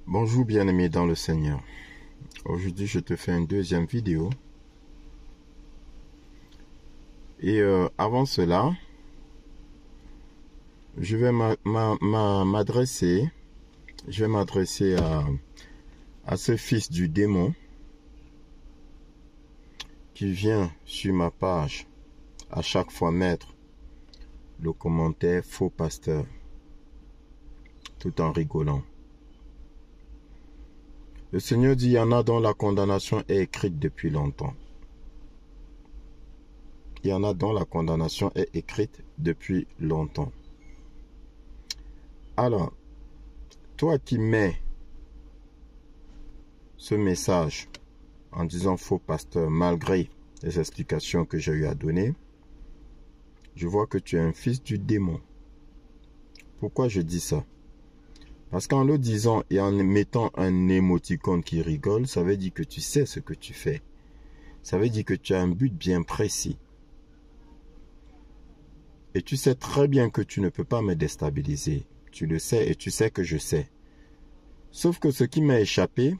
Bonjour bien-aimé dans le Seigneur. Aujourd'hui, je te fais une deuxième vidéo. Et avant cela, je vais m'adresser à ce fils du démon qui vient sur ma page à chaque fois mettre le commentaire faux pasteur tout en rigolant. Le Seigneur dit, il y en a dont la condamnation est écrite depuis longtemps. Il y en a dont la condamnation est écrite depuis longtemps. Alors, toi qui mets ce message en disant faux pasteur, malgré les explications que j'ai eu à donner, je vois que tu es un fils du démon. Pourquoi je dis ça? Parce qu'en le disant et en mettant un émoticône qui rigole, ça veut dire que tu sais ce que tu fais. Ça veut dire que tu as un but bien précis. Et tu sais très bien que tu ne peux pas me déstabiliser. Tu le sais et tu sais que je sais. Sauf que ce qui m'a échappé,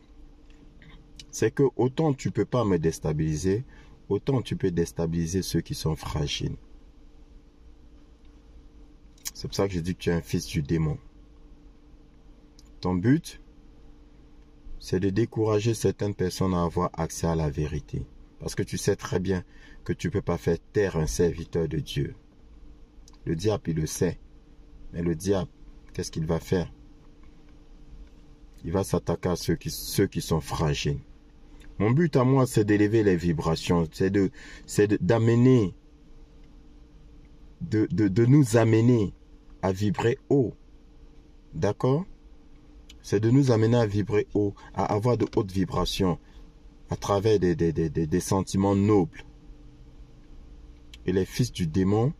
c'est que autant tu ne peux pas me déstabiliser, autant tu peux déstabiliser ceux qui sont fragiles. C'est pour ça que je dis que tu es un fils du démon. Ton but, c'est de décourager certaines personnes à avoir accès à la vérité. Parce que tu sais très bien que tu ne peux pas faire taire un serviteur de Dieu. Le diable, il le sait. Mais le diable, qu'est-ce qu'il va faire? Il va s'attaquer à ceux qui sont fragiles. Mon but à moi, c'est d'élever les vibrations. C'est d'amener, de nous amener à vibrer haut. D'accord? C'est de nous amener à vibrer haut, à avoir de hautes vibrations à travers des sentiments nobles. Et les fils du démon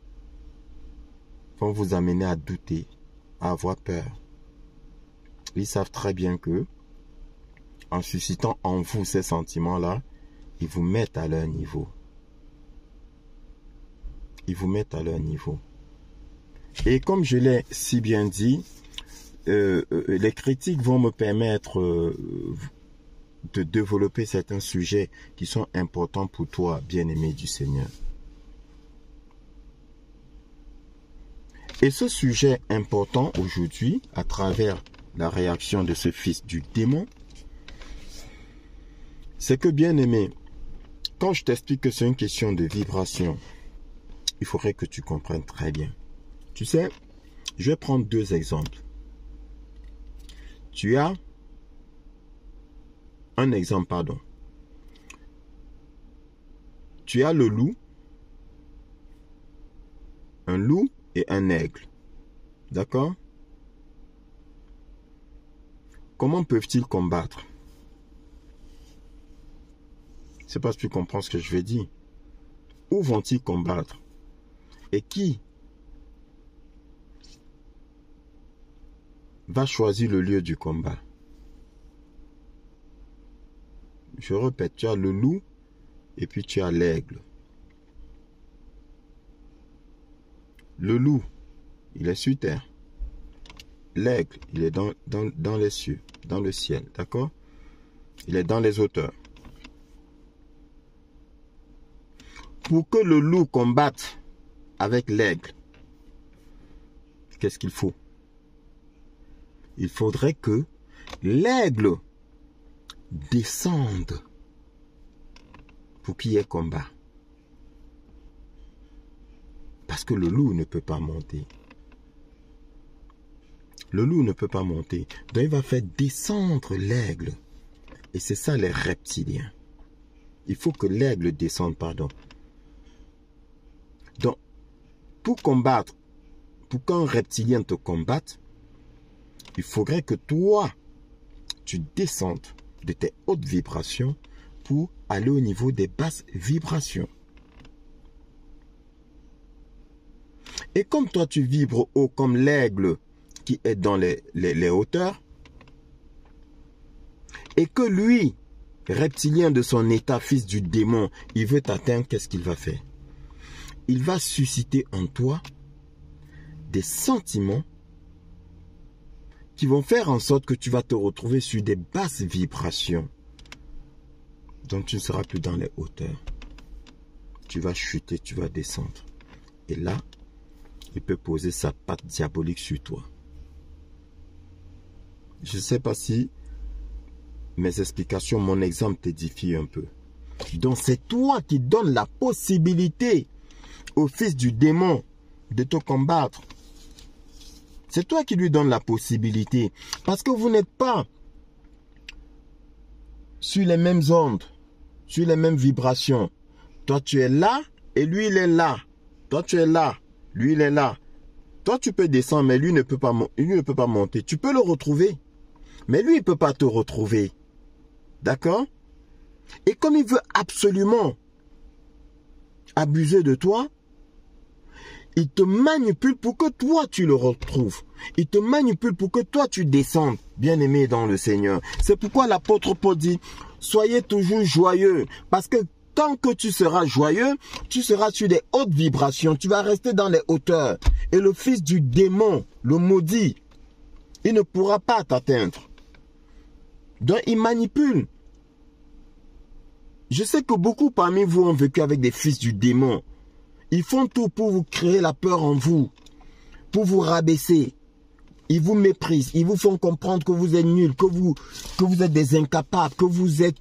vont vous amener à douter, à avoir peur. Ils savent très bien que, en suscitant en vous ces sentiments-là, ils vous mettent à leur niveau. Ils vous mettent à leur niveau. Et comme je l'ai si bien dit, les critiques vont me permettre de développer certains sujets qui sont importants pour toi, bien-aimé du Seigneur. Et ce sujet important aujourd'hui, à travers la réaction de ce fils du démon, c'est que, bien-aimé, quand je t'explique que c'est une question de vibration, il faudrait que tu comprennes très bien. Tu sais, je vais prendre deux exemples. Tu as un exemple, pardon. Tu as le loup, un loup et un aigle. D'accord? Comment peuvent-ils combattre? Je ne sais pas si tu comprends ce que je veux dire. Où vont-ils combattre? Et qui va choisir le lieu du combat? Je répète, tu as le loup et puis tu as l'aigle. Le loup, il est sur terre. L'aigle, il est dans les cieux, dans le ciel, d'accord? Il est dans les hauteurs. Pour que le loup combatte avec l'aigle, qu'est-ce qu'il faut? Il faudrait que l'aigle descende pour qu'il y ait combat. Parce que le loup ne peut pas monter. Le loup ne peut pas monter. Donc il va faire descendre l'aigle. Et c'est ça les reptiliens. Il faut que l'aigle descende, pardon. Donc, pour combattre, pour qu'un reptilien te combatte, il faudrait que toi, tu descendes de tes hautes vibrations pour aller au niveau des basses vibrations. Et comme toi, tu vibres haut comme l'aigle qui est dans les hauteurs, et que lui, reptilien de son état, fils du démon, il veut t'atteindre, qu'est-ce qu'il va faire? Il va susciter en toi des sentiments qui vont faire en sorte que tu vas te retrouver sur des basses vibrations. Donc tu ne seras plus dans les hauteurs. Tu vas chuter, tu vas descendre. Et là, il peut poser sa patte diabolique sur toi. Je ne sais pas si mes explications, mon exemple t'édifie un peu. Donc c'est toi qui donnes la possibilité au fils du démon de te combattre. C'est toi qui lui donnes la possibilité. Parce que vous n'êtes pas sur les mêmes ondes, sur les mêmes vibrations. Toi tu es là et lui il est là. Toi tu es là, lui il est là. Toi tu peux descendre mais lui ne peut pas monter. Tu peux le retrouver. Mais lui il ne peut pas te retrouver. D'accord? Et comme il veut absolument abuser de toi, il te manipule pour que toi tu le retrouves. Il te manipule pour que toi tu descendes, bien-aimé dans le Seigneur. C'est pourquoi l'apôtre Paul dit, soyez toujours joyeux. Parce que tant que tu seras joyeux, tu seras sur des hautes vibrations. Tu vas rester dans les hauteurs. Et le fils du démon, le maudit, il ne pourra pas t'atteindre. Donc il manipule. Je sais que beaucoup parmi vous ont vécu avec des fils du démon. Ils font tout pour vous créer la peur en vous, pour vous rabaisser. Ils vous méprisent, ils vous font comprendre que vous êtes nuls, que vous êtes des incapables, que vous êtes.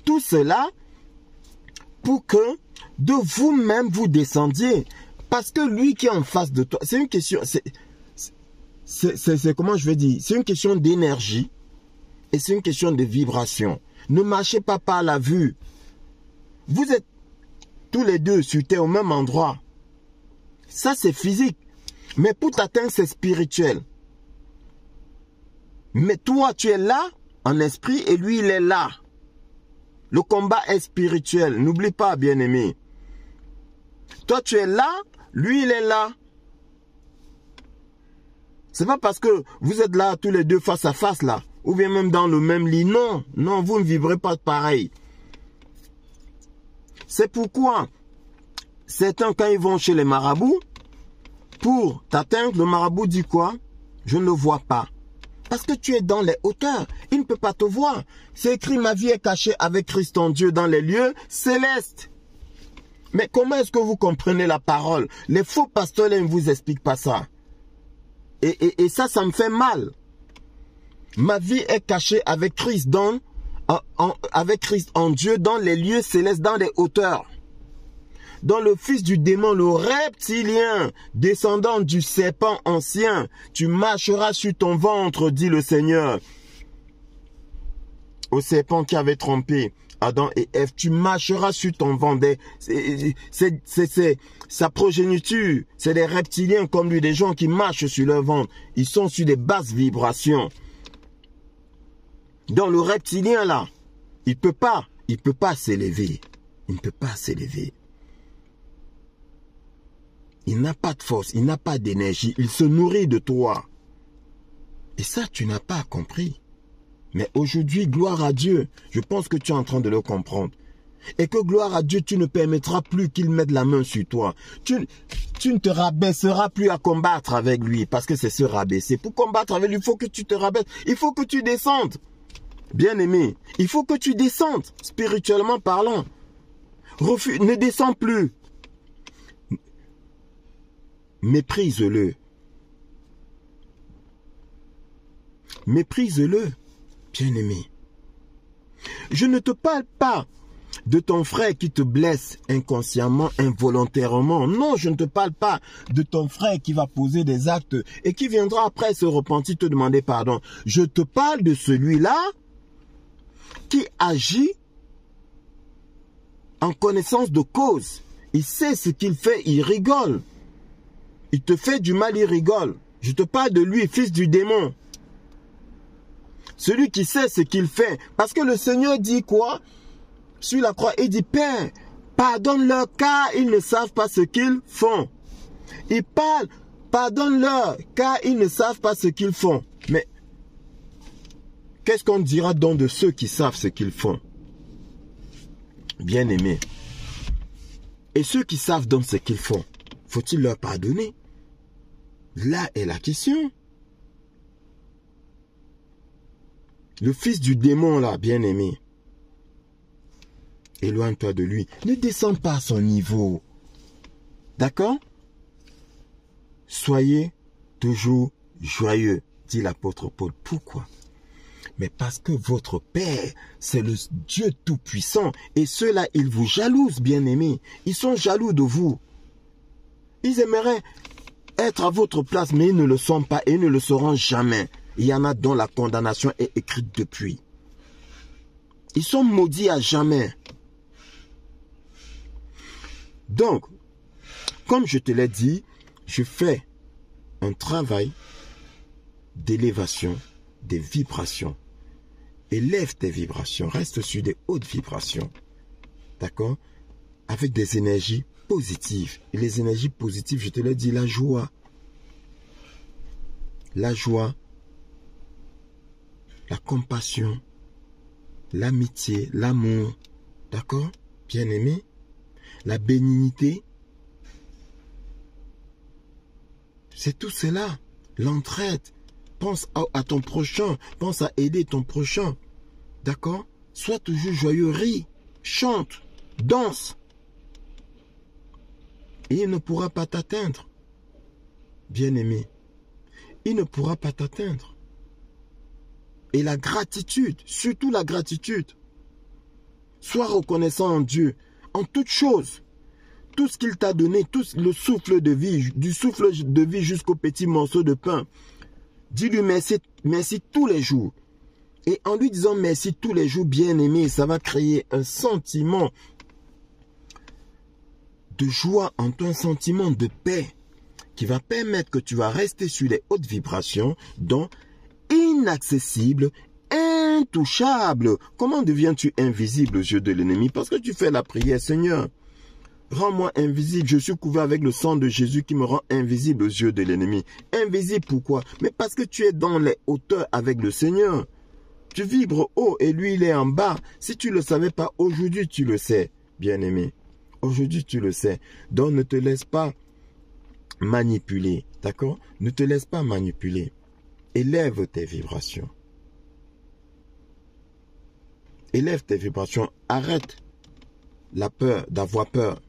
Tout cela pour que de vous-même vous descendiez. Parce que lui qui est en face de toi, c'est une question, c'est comment je vais dire, c'est une question d'énergie et c'est une question de vibration. Ne marchez pas par la vue. Vous êtes tous les deux sur terre au même endroit. Ça c'est physique. Mais pour t'atteindre c'est spirituel. Mais toi tu es là en esprit et lui il est là. Le combat est spirituel. N'oublie pas, bien-aimé. Toi tu es là, lui il est là. C'est pas parce que vous êtes là tous les deux face à face là. Ou bien même dans le même lit. Non, non, vous ne vivrez pas pareil. C'est pourquoi certains, quand ils vont chez les marabouts, pour t'atteindre, le marabout dit quoi? Je ne le vois pas. Parce que tu es dans les hauteurs. Il ne peut pas te voir. C'est écrit, ma vie est cachée avec Christ en Dieu dans les lieux célestes. Mais comment est-ce que vous comprenez la parole? Les faux pasteurs ne vous expliquent pas ça. Et ça me fait mal. Ma vie est cachée avec Christ en Dieu dans les lieux célestes, dans les hauteurs. Dans le fils du démon, le reptilien, descendant du serpent ancien, tu marcheras sur ton ventre, dit le Seigneur. Au serpent qui avait trompé Adam et Ève, tu marcheras sur ton ventre. C'est sa progéniture, c'est des reptiliens comme lui, des gens qui marchent sur leur ventre. Ils sont sur des basses vibrations. Donc le reptilien là, il peut pas s'élever. Il ne peut pas s'élever. Il n'a pas de force, il n'a pas d'énergie, il se nourrit de toi. Et ça, tu n'as pas compris. Mais aujourd'hui, gloire à Dieu, je pense que tu es en train de le comprendre. Et que gloire à Dieu, tu ne permettras plus qu'il mette la main sur toi. Tu ne te rabaisseras plus à combattre avec lui, parce que c'est se rabaisser. Pour combattre avec lui, il faut que tu te rabaisses, il faut que tu descendes. Bien-aimé, il faut que tu descendes, spirituellement parlant. Ne descends plus. Méprise-le. Méprise-le, bien-aimé. Je ne te parle pas de ton frère qui te blesse inconsciemment, involontairement. Non, je ne te parle pas de ton frère qui va poser des actes et qui viendra après se repentir, te demander pardon. Je te parle de celui-là qui agit en connaissance de cause. Il sait ce qu'il fait, il rigole. Il te fait du mal, il rigole. Je te parle de lui, fils du démon. Celui qui sait ce qu'il fait. Parce que le Seigneur dit quoi? Sur la croix, il dit, Père, pardonne-leur car ils ne savent pas ce qu'ils font. Il parle, pardonne-leur car ils ne savent pas ce qu'ils font. Mais qu'est-ce qu'on dira donc de ceux qui savent ce qu'ils font? Bien-aimés. Et ceux qui savent donc ce qu'ils font, faut-il leur pardonner? Là est la question. Le fils du démon là, bien-aimé. Éloigne-toi de lui. Ne descends pas à son niveau. D'accord? Soyez toujours joyeux, dit l'apôtre Paul. Pourquoi? Mais parce que votre Père, c'est le Dieu Tout-Puissant. Et ceux-là, ils vous jalousent, bien-aimés. Ils sont jaloux de vous. Ils aimeraient être à votre place, mais ils ne le sont pas et ne le seront jamais. Il y en a dont la condamnation est écrite depuis. Ils sont maudits à jamais. Donc, comme je te l'ai dit, je fais un travail d'élévation des vibrations. Élève tes vibrations, reste sur des hautes vibrations. D'accord? Avec des énergies positives. Et les énergies positives, je te l'ai dit, la joie. La joie, la compassion, l'amitié, l'amour. D'accord? Bien-aimé? La bénignité. C'est tout cela. L'entraide. Pense à ton prochain. Pense à aider ton prochain. D'accord? Sois toujours joyeux. Ris. Chante. Danse. Et il ne pourra pas t'atteindre. Bien-aimé. Il ne pourra pas t'atteindre. Et la gratitude. Surtout la gratitude. Sois reconnaissant en Dieu. En toutes choses. Tout ce qu'il t'a donné. Tout le souffle de vie. Du souffle de vie jusqu'au petit morceau de pain. Dis-lui merci, merci tous les jours. Et en lui disant merci tous les jours, bien-aimé, ça va créer un sentiment de joie en toi, un sentiment de paix qui va permettre que tu vas rester sur les hautes vibrations, donc inaccessible, intouchable. Comment deviens-tu invisible aux yeux de l'ennemi? Parce que tu fais la prière, Seigneur. Rends-moi invisible, je suis couvert avec le sang de Jésus qui me rend invisible aux yeux de l'ennemi. Invisible pourquoi? Mais parce que tu es dans les hauteurs avec le Seigneur. Tu vibres haut et lui il est en bas. Si tu ne le savais pas, aujourd'hui tu le sais, bien-aimé. Aujourd'hui tu le sais. Donc ne te laisse pas manipuler, d'accord? Ne te laisse pas manipuler. Élève tes vibrations. Élève tes vibrations. Arrête la peur, d'avoir peur.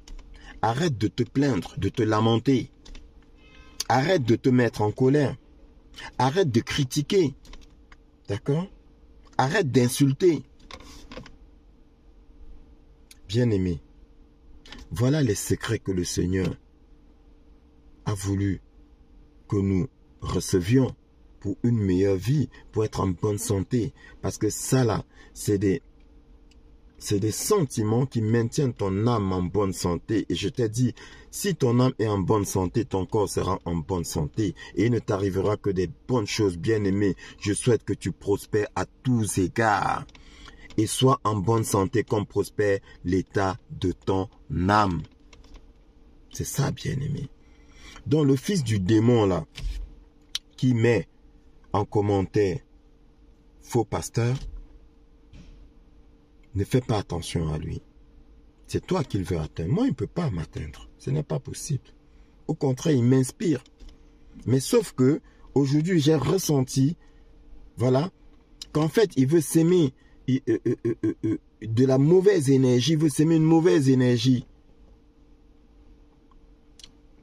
Arrête de te plaindre, de te lamenter. Arrête de te mettre en colère. Arrête de critiquer. D'accord? Arrête d'insulter. Bien-aimé, voilà les secrets que le Seigneur a voulu que nous recevions pour une meilleure vie, pour être en bonne santé. Parce que ça là, c'est des sentiments qui maintiennent ton âme en bonne santé. Et je t'ai dit, si ton âme est en bonne santé, ton corps sera en bonne santé. Et il ne t'arrivera que des bonnes choses, bien-aimé. Je souhaite que tu prospères à tous égards. Et sois en bonne santé comme prospère l'état de ton âme. C'est ça, bien-aimé. Donc le fils du démon là, qui met en commentaire faux pasteur, ne fais pas attention à lui. C'est toi qu'il veut atteindre. Moi, il ne peut pas m'atteindre. Ce n'est pas possible. Au contraire, il m'inspire. Mais sauf que, aujourd'hui, j'ai ressenti, voilà, qu'en fait, il veut s'aimer de la mauvaise énergie. Il veut s'aimer une mauvaise énergie.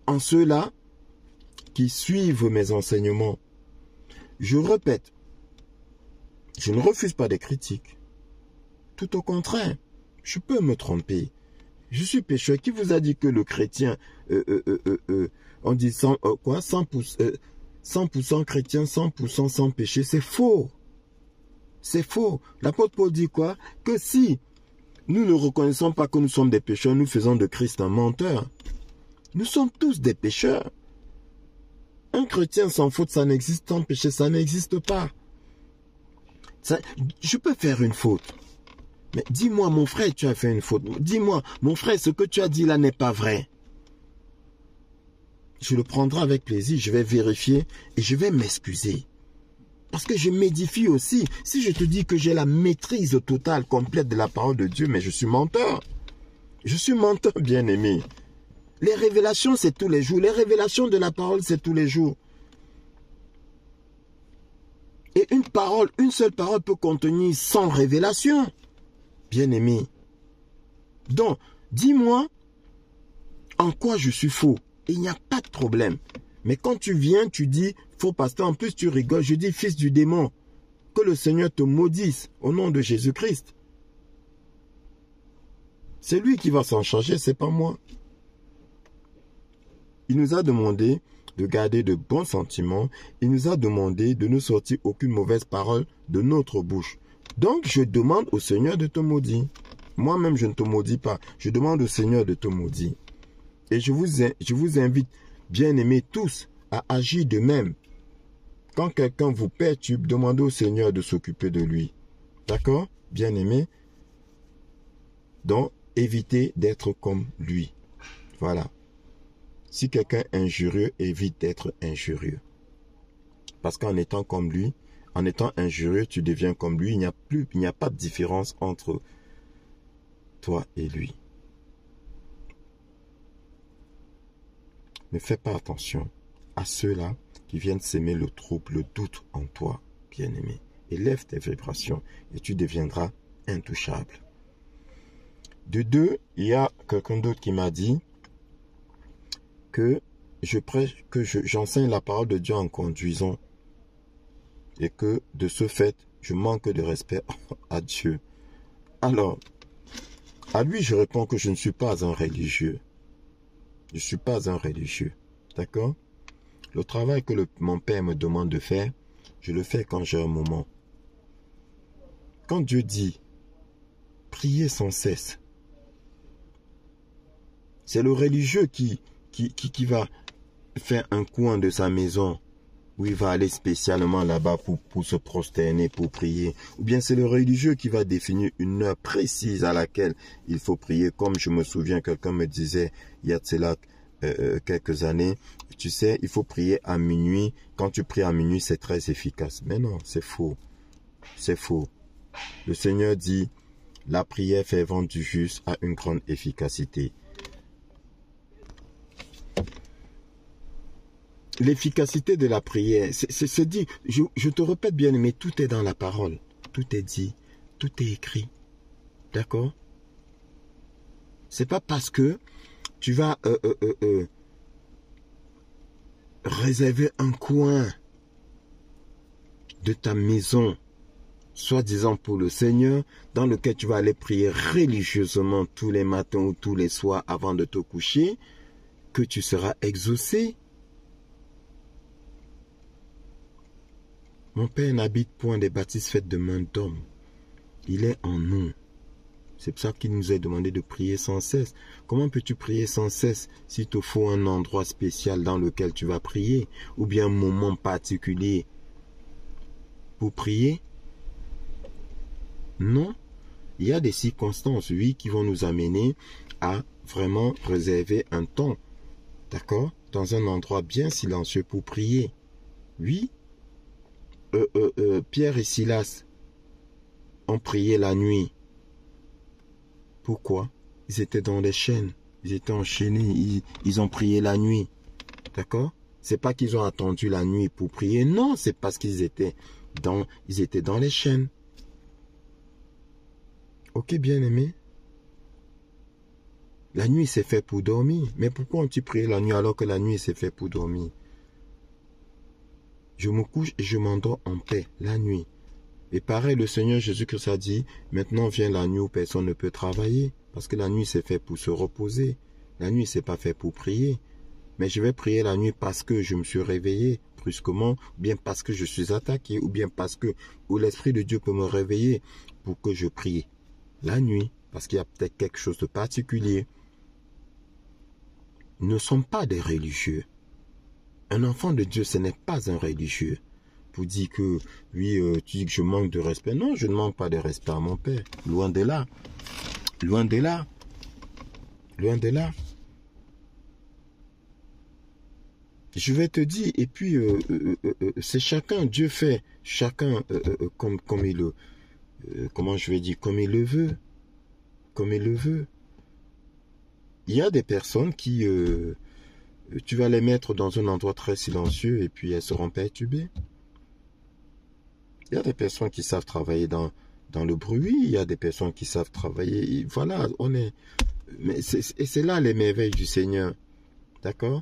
En ceux-là qui suivent mes enseignements. Je répète, je ne refuse pas des critiques. Tout au contraire, je peux me tromper. Je suis pécheur. Qui vous a dit que le chrétien, on dit 100% chrétien, 100% sans péché? C'est faux. C'est faux. L'apôtre Paul dit quoi? Que si nous ne reconnaissons pas que nous sommes des pécheurs, nous faisons de Christ un menteur. Nous sommes tous des pécheurs. Un chrétien sans faute, ça n'existe, sans péché, ça n'existe pas. Ça, je peux faire une faute. Mais dis-moi, mon frère, tu as fait une faute. Dis-moi, mon frère, ce que tu as dit là n'est pas vrai. Je le prendrai avec plaisir, je vais vérifier et je vais m'excuser. Parce que je m'édifie aussi. Si je te dis que j'ai la maîtrise totale, complète de la parole de Dieu, mais je suis menteur. Je suis menteur, bien-aimé. Les révélations, c'est tous les jours. Les révélations de la parole, c'est tous les jours. Et une seule parole peut contenir 100 révélations. Bien-aimé. Donc, dis-moi en quoi je suis faux. Et il n'y a pas de problème. Mais quand tu viens, tu dis, faux pasteur, en plus tu rigoles, je dis fils du démon. Que le Seigneur te maudisse au nom de Jésus-Christ. C'est lui qui va s'en charger, c'est pas moi. Il nous a demandé de garder de bons sentiments. Il nous a demandé de ne sortir aucune mauvaise parole de notre bouche. Donc, je demande au Seigneur de te maudire. Moi-même, je ne te maudis pas. Je demande au Seigneur de te maudire. Et je vous invite, bien-aimés tous, à agir de même. Quand quelqu'un vous perturbe, demandez au Seigneur de s'occuper de lui. D'accord, bien-aimés? Donc, évitez d'être comme lui. Voilà. Si quelqu'un est injurieux, évite d'être injurieux. Parce qu'en étant comme lui, en étant injurieux, tu deviens comme lui. Il n'y a pas de différence entre toi et lui. Ne fais pas attention à ceux-là qui viennent s'aimer le trouble, le doute en toi, bien-aimé. Élève tes vibrations et tu deviendras intouchable. De deux, il y a quelqu'un d'autre qui m'a dit que j'enseigne la parole de Dieu en conduisant et que de ce fait, je manque de respect à Dieu. Alors, à lui, je réponds que je ne suis pas un religieux. Je ne suis pas un religieux. D'accord? Le travail que mon père me demande de faire, je le fais quand j'ai un moment. Quand Dieu dit, priez sans cesse, c'est le religieux qui va faire un coin de sa maison où il va aller spécialement là-bas pour se prosterner, pour prier. Ou bien c'est le religieux qui va définir une heure précise à laquelle il faut prier. Comme je me souviens, quelqu'un me disait, il y a de cela quelques années, tu sais, il faut prier à minuit. Quand tu pries à minuit, c'est très efficace. Mais non, c'est faux. C'est faux. Le Seigneur dit, la prière fervente du juste a une grande efficacité. L'efficacité de la prière, c'est dit, je te répète bien, mais tout est dans la parole. Tout est dit, tout est écrit. D'accord? C'est pas parce que tu vas réserver un coin de ta maison, soi-disant pour le Seigneur, dans lequel tu vas aller prier religieusement tous les matins ou tous les soirs avant de te coucher, que tu seras exaucé. Mon Père n'habite point des bâtisses faites de main d'homme. Il est en nous. C'est pour ça qu'il nous est demandé de prier sans cesse. Comment peux-tu prier sans cesse s'il te faut un endroit spécial dans lequel tu vas prier, ou bien un moment particulier pour prier? Non. Il y a des circonstances, oui, qui vont nous amener à vraiment réserver un temps, d'accord, dans un endroit bien silencieux pour prier. Oui. Pierre et Silas ont prié la nuit. Pourquoi? Ils étaient dans les chaînes. Ils étaient enchaînés. Ils ont prié la nuit. D'accord? C'est pas qu'ils ont attendu la nuit pour prier. Non, c'est parce qu'ils étaient dans les chaînes. Ok, bien-aimé? La nuit, c'est fait pour dormir. Mais pourquoi ont-ils prié la nuit alors que la nuit, c'est fait pour dormir? Je me couche et je m'endors en paix la nuit. Et pareil, le Seigneur Jésus-Christ a dit, maintenant vient la nuit où personne ne peut travailler. Parce que la nuit, c'est fait pour se reposer. La nuit, c'est pas fait pour prier. Mais je vais prier la nuit parce que je me suis réveillé brusquement, ou bien parce que je suis attaqué, ou bien parce que l'Esprit de Dieu peut me réveiller pour que je prie la nuit. Parce qu'il y a peut-être quelque chose de particulier. Nous ne sommes pas des religieux. Un enfant de Dieu, ce n'est pas un religieux. Pour dire que, oui, tu dis que je manque de respect. Non, je ne manque pas de respect à mon Père. Loin de là. Loin de là. Loin de là. Je vais te dire, et puis, c'est chacun, Dieu fait, chacun comme il le, comment je vais dire, comme il le veut. Comme il le veut. Il y a des personnes qui... tu vas les mettre dans un endroit très silencieux et puis elles seront perturbées. Il y a des personnes qui savent travailler dans le bruit, il y a des personnes qui savent travailler. Voilà, on est... Mais c'est là les merveilles du Seigneur. D'accord?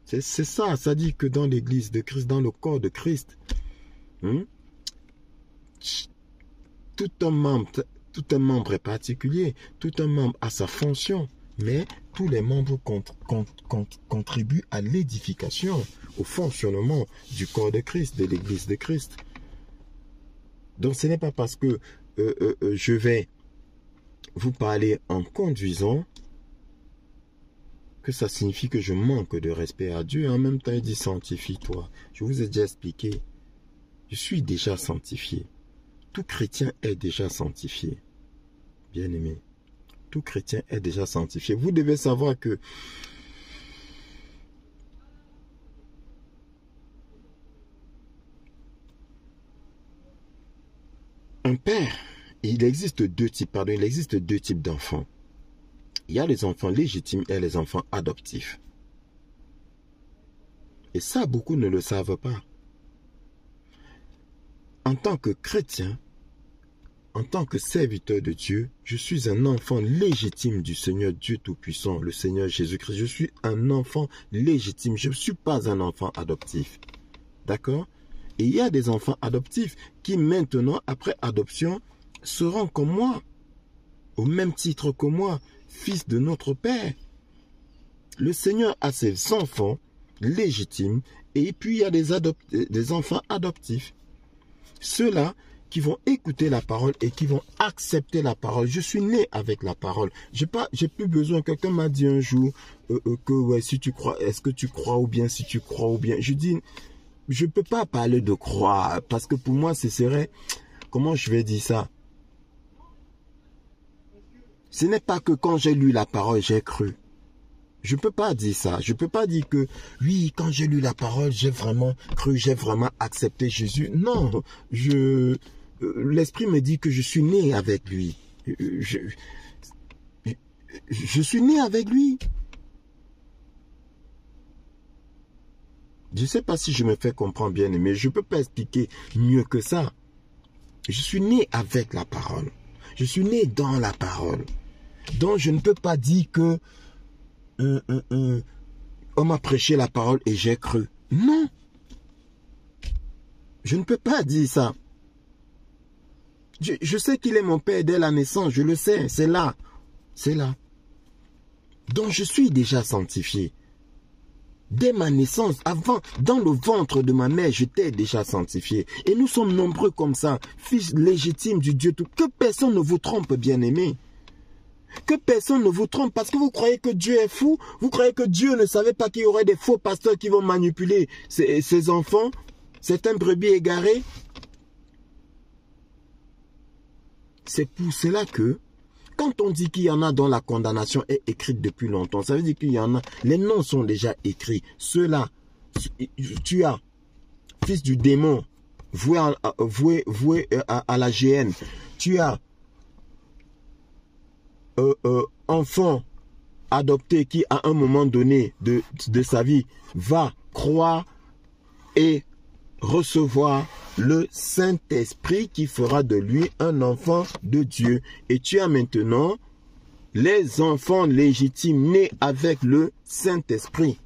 C'est ça, ça dit que dans l'église de Christ, dans le corps de Christ, tout un membre est particulier, tout un membre a sa fonction, mais tous les membres contribuent à l'édification, au fonctionnement du corps de Christ, de l'église de Christ. Donc ce n'est pas parce que je vais vous parler en conduisant que ça signifie que je manque de respect à Dieu. En même temps, il dit sanctifie-toi. Je vous ai déjà expliqué. Je suis déjà sanctifié. Tout chrétien est déjà sanctifié. Bien-aimé. Tout chrétien est déjà sanctifié. Vous devez savoir que un père, il existe deux types d'enfants. Il y a les enfants légitimes et les enfants adoptifs. Et ça, beaucoup ne le savent pas. En tant que chrétien, en tant que serviteur de Dieu, je suis un enfant légitime du Seigneur Dieu Tout-Puissant, le Seigneur Jésus-Christ. Je suis un enfant légitime. Je ne suis pas un enfant adoptif. D'accord? Et il y a des enfants adoptifs qui maintenant, après adoption, seront comme moi, au même titre que moi, fils de notre Père. Le Seigneur a ses enfants légitimes et puis il y a des enfants adoptifs. Ceux-là qui vont écouter la parole et qui vont accepter la parole. Je suis né avec la parole. J'ai plus besoin. Quelqu'un m'a dit un jour que ouais, si tu crois, est-ce que tu crois ou bien si tu crois ou bien. Je dis, je peux pas parler de croire parce que pour moi ce serait, comment je vais dire ça? Ce n'est pas que quand j'ai lu la parole, j'ai cru. Je ne peux pas dire ça. Je ne peux pas dire que, oui, quand j'ai lu la parole, j'ai vraiment cru, j'ai vraiment accepté Jésus. Non, l'Esprit me dit que je suis né avec lui. Je suis né avec lui. Je ne sais pas si je me fais comprendre bien, mais je ne peux pas expliquer mieux que ça. Je suis né avec la parole. Je suis né dans la parole. Donc je ne peux pas dire que on m'a prêché la parole et j'ai cru. Non. Je ne peux pas dire ça. Je sais qu'il est mon père dès la naissance. Je le sais. C'est là. C'est là. Donc je suis déjà sanctifié. Dès ma naissance, avant, dans le ventre de ma mère, j'étais déjà sanctifié. Et nous sommes nombreux comme ça, fils légitimes du Dieu tout. Que personne ne vous trompe, bien-aimés. Que personne ne vous trompe parce que vous croyez que Dieu est fou. Vous croyez que Dieu ne savait pas qu'il y aurait des faux pasteurs qui vont manipuler ses enfants, certains brebis égarés. C'est pour cela que, quand on dit qu'il y en a dont la condamnation est écrite depuis longtemps, ça veut dire qu'il y en a, les noms sont déjà écrits. Ceux-là, tu as, fils du démon, voué à la géhenne. Tu as enfant adopté qui, à un moment donné de sa vie, va croire et recevoir le Saint-Esprit qui fera de lui un enfant de Dieu. Et tu as maintenant les enfants légitimes nés avec le Saint-Esprit.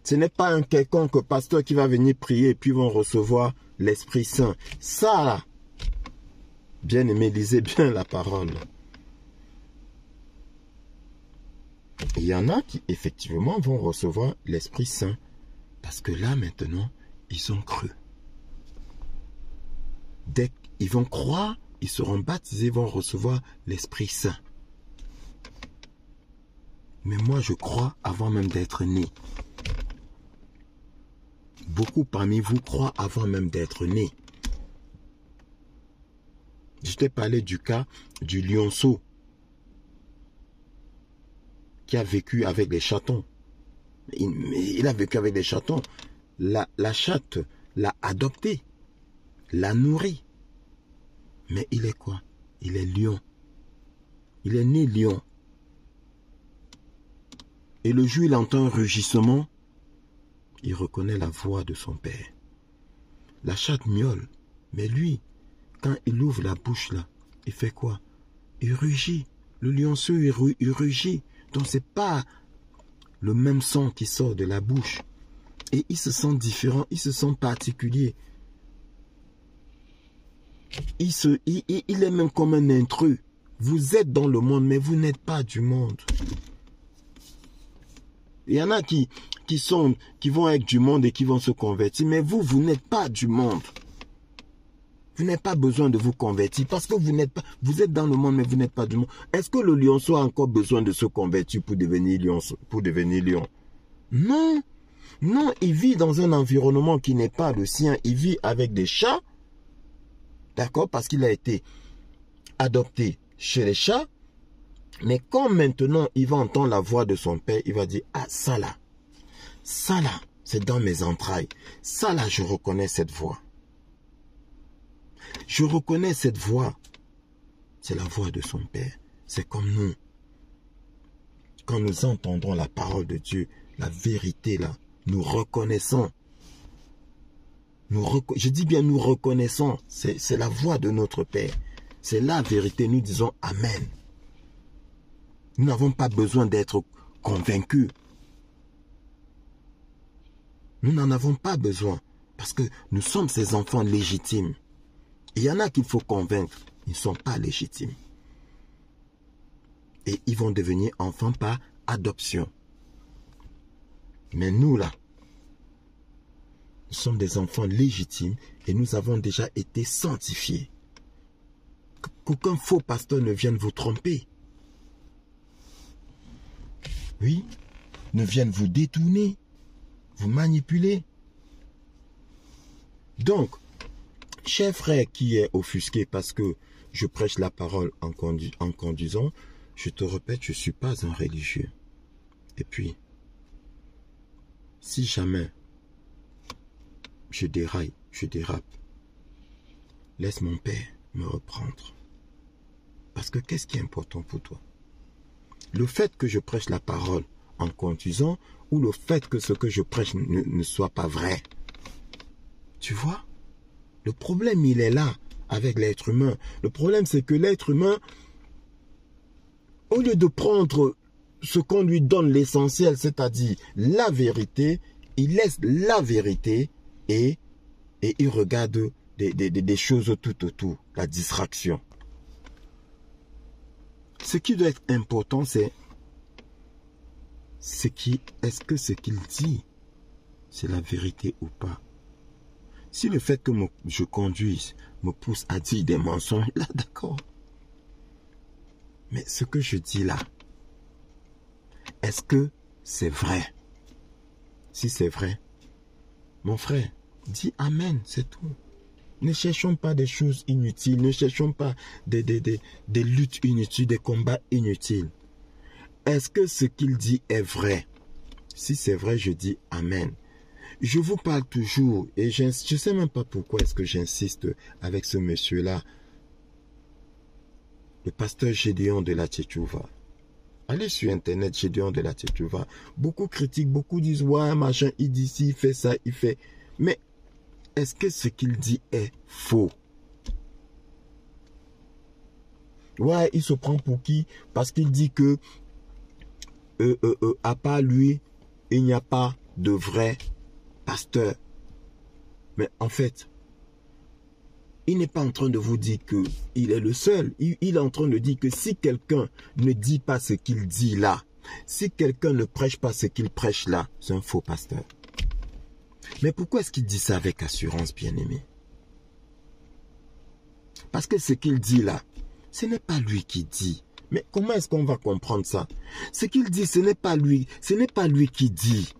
Ce n'est pas un quelconque pasteur qui va venir prier et puis vont recevoir l'Esprit Saint. Ça, là, bien aimé, lisez bien la parole. Il y en a qui, effectivement, vont recevoir l'Esprit Saint. Parce que là, maintenant, ils ont cru. Dès qu'ils vont croire, ils seront baptisés, vont recevoir l'Esprit Saint. Mais moi, je crois avant même d'être né. Beaucoup parmi vous croient avant même d'être né. Je t'ai parlé du cas du lionceau qui a vécu avec les chatons. Il a vécu avec des chatons. La chatte l'a adopté, l'a nourri. Mais il est quoi? Il est lion. Il est né lion. Et le jour où il entend un rugissement, il reconnaît la voix de son père. La chatte miaule, mais lui, quand il ouvre la bouche là, il fait quoi? Il rugit. Le lionceau, il rugit. Donc c'est pas le même son qui sort de la bouche. Et il se sent différent, il se sent particulier. Il est même comme un intrus. Vous êtes dans le monde, mais vous n'êtes pas du monde. Il y en a qui vont être du monde et qui vont se convertir, mais vous n'êtes pas du monde. Vous n'avez pas besoin de vous convertir parce que vous êtes dans le monde, mais vous n'êtes pas du monde. Est-ce que le lionceau a encore besoin de se convertir pour devenir lion? Non. Non, il vit dans un environnement qui n'est pas le sien. Il vit avec des chats. D'accord? Parce qu'il a été adopté chez les chats. Mais quand maintenant il va entendre la voix de son père, il va dire, ah, ça là, c'est dans mes entrailles. Ça là, je reconnais cette voix. Je reconnais cette voix. C'est la voix de son père. C'est comme nous. Quand nous entendons la parole de Dieu, la vérité là, nous reconnaissons. Je dis bien nous reconnaissons. C'est la voix de notre Père. C'est la vérité. Nous disons Amen. Nous n'avons pas besoin d'être convaincus. Nous n'en avons pas besoin. Parce que nous sommes ces enfants légitimes. Il y en a qu'il faut convaincre. Ils ne sont pas légitimes. Et ils vont devenir enfants par adoption. Mais nous là, nous sommes des enfants légitimes et nous avons déjà été sanctifiés. Qu'aucun faux pasteur ne vienne vous tromper. Oui, ne vienne vous détourner, vous manipuler. Donc, cher frère qui est offusqué parce que je prêche la parole en conduisant, je te répète, je ne suis pas un religieux. Et puis, si jamais je déraille, je dérape, laisse mon Père me reprendre. Parce que qu'est-ce qui est important pour toi? Le fait que je prêche la parole en conduisant ou le fait que ce que je prêche ne soit pas vrai? Tu vois? Le problème, il est là avec l'être humain. Le problème, c'est que l'être humain, au lieu de prendre ce qu'on lui donne l'essentiel, c'est-à-dire la vérité, il laisse la vérité et il regarde des choses tout autour, la distraction. Ce qui doit être important, c'est est-ce que ce qu'il dit, c'est la vérité ou pas? Si le fait que je conduise me pousse à dire des mensonges, là d'accord. Mais ce que je dis là, est-ce que c'est vrai? Si c'est vrai, mon frère, dis Amen, c'est tout. Ne cherchons pas des choses inutiles, ne cherchons pas des luttes inutiles, des combats inutiles. Est-ce que ce qu'il dit est vrai? Si c'est vrai, je dis Amen. Je vous parle toujours, et je ne sais même pas pourquoi est-ce que j'insiste avec ce monsieur-là, le pasteur Gédéon de la Tchétchouva. Allez sur Internet, Gédéon de la Tchétchouva. Beaucoup critiquent, beaucoup disent, ouais, machin, il dit ci, il fait ça, il fait... Mais est-ce que ce qu'il dit est faux? Ouais, il se prend pour qui? Parce qu'il dit que, à part lui, il n'y a pas de vrai pasteur. Mais en fait, il n'est pas en train de vous dire qu'il est le seul. Il est en train de dire que si quelqu'un ne dit pas ce qu'il dit là, si quelqu'un ne prêche pas ce qu'il prêche là, c'est un faux pasteur. Mais pourquoi est-ce qu'il dit ça avec assurance, bien-aimé? Parce que ce qu'il dit là, ce n'est pas lui qui dit. Mais comment est-ce qu'on va comprendre ça? Ce qu'il dit, ce n'est pas lui qui dit.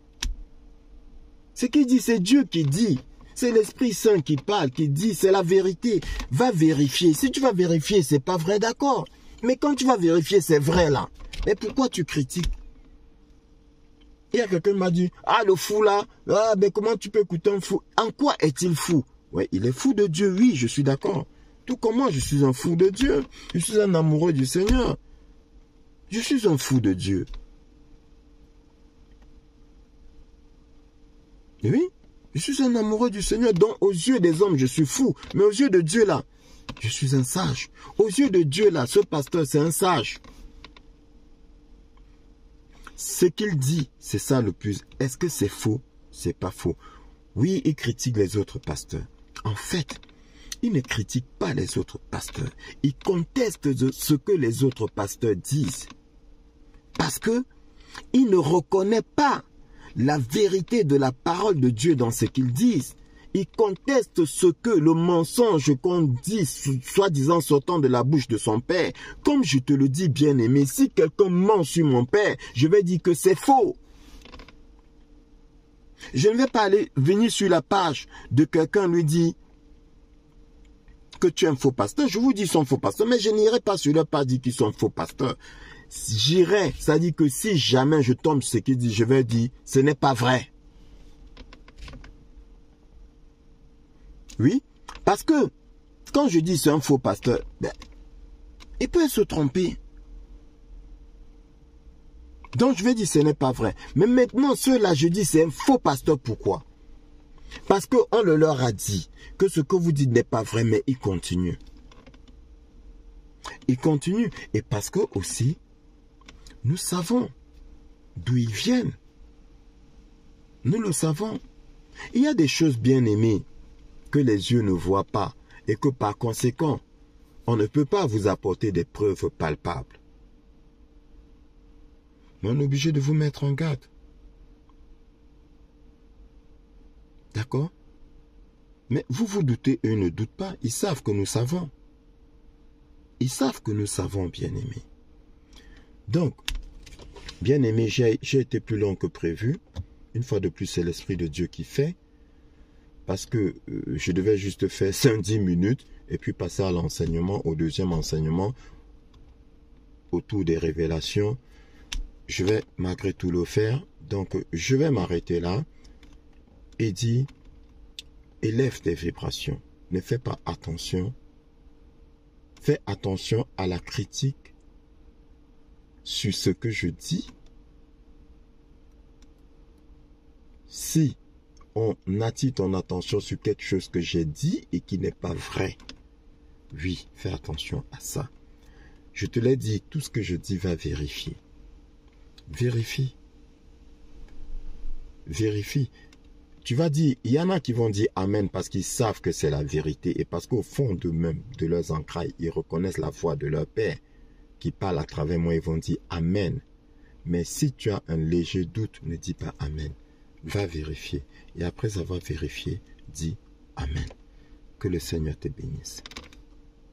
Ce qu'il dit, c'est Dieu qui dit. C'est l'Esprit Saint qui parle, qui dit, c'est la vérité. Va vérifier. Si tu vas vérifier, c'est pas vrai, d'accord. Mais quand tu vas vérifier, c'est vrai là. Mais pourquoi tu critiques? Il y a quelqu'un qui m'a dit, ah le fou là, ah mais comment tu peux écouter un fou? En quoi est-il fou? Oui, il est fou de Dieu, oui, je suis d'accord. Tout comme moi, je suis un fou de Dieu. Je suis un amoureux du Seigneur. Je suis un fou de Dieu. Oui, je suis un amoureux du Seigneur, dont aux yeux des hommes, je suis fou. Mais aux yeux de Dieu, là, je suis un sage. Aux yeux de Dieu, là, ce pasteur, c'est un sage. Ce qu'il dit, c'est ça le plus. Est-ce que c'est faux? C'est pas faux. Oui, il critique les autres pasteurs. En fait, il ne critique pas les autres pasteurs. Il conteste ce que les autres pasteurs disent. Parce que il ne reconnaît pas la vérité de la parole de Dieu dans ce qu'ils disent. Il conteste ce que le mensonge qu'on dit, soi-disant sortant de la bouche de son père. Comme je te le dis, bien-aimé, si quelqu'un ment sur mon père, je vais dire que c'est faux. Je ne vais pas venir sur la page de quelqu'un lui dire que tu es un faux pasteur. Je vous dis qu'ils sont faux pasteurs, mais je n'irai pas sur leur page dire qu'ils sont faux pasteurs. J'irai, ça dit que si jamais je tombe sur ce qu'il dit, je vais dire, ce n'est pas vrai. Oui, parce que quand je dis c'est un faux pasteur, ben, il peut se tromper. Donc je vais dire ce n'est pas vrai. Mais maintenant, ceux-là, je dis c'est un faux pasteur. Pourquoi? Parce qu'on leur a dit que ce que vous dites n'est pas vrai, mais ils continuent. Ils continuent. Et parce que aussi, nous savons d'où ils viennent. Nous le savons. Il y a des choses bien aimées que les yeux ne voient pas et que par conséquent, on ne peut pas vous apporter des preuves palpables. Mais on est obligé de vous mettre en garde. D'accord? Mais vous vous doutez, eux ne doutent pas. Ils savent que nous savons. Ils savent que nous savons, bien-aimés. Donc, bien-aimés, j'ai été plus long que prévu. Une fois de plus, c'est l'Esprit de Dieu qui fait. Parce que je devais juste faire 5-10 minutes et puis passer à l'enseignement, au deuxième enseignement, autour des révélations. Je vais malgré tout le faire. Donc, je vais m'arrêter là et dire, élève tes vibrations. Ne fais pas attention. Fais attention à la critique sur ce que je dis. Si on attire ton attention sur quelque chose que j'ai dit et qui n'est pas vrai, oui, fais attention à ça. Je te l'ai dit, tout ce que je dis va vérifier. Vérifie. Vérifie. Tu vas dire, il y en a qui vont dire Amen parce qu'ils savent que c'est la vérité et parce qu'au fond d'eux-mêmes, de leurs entrailles, ils reconnaissent la voix de leur Père qui parle à travers moi, ils vont dire Amen. Mais si tu as un léger doute, ne dis pas Amen. Va vérifier. Et après avoir vérifié, dis Amen. Que le Seigneur te bénisse.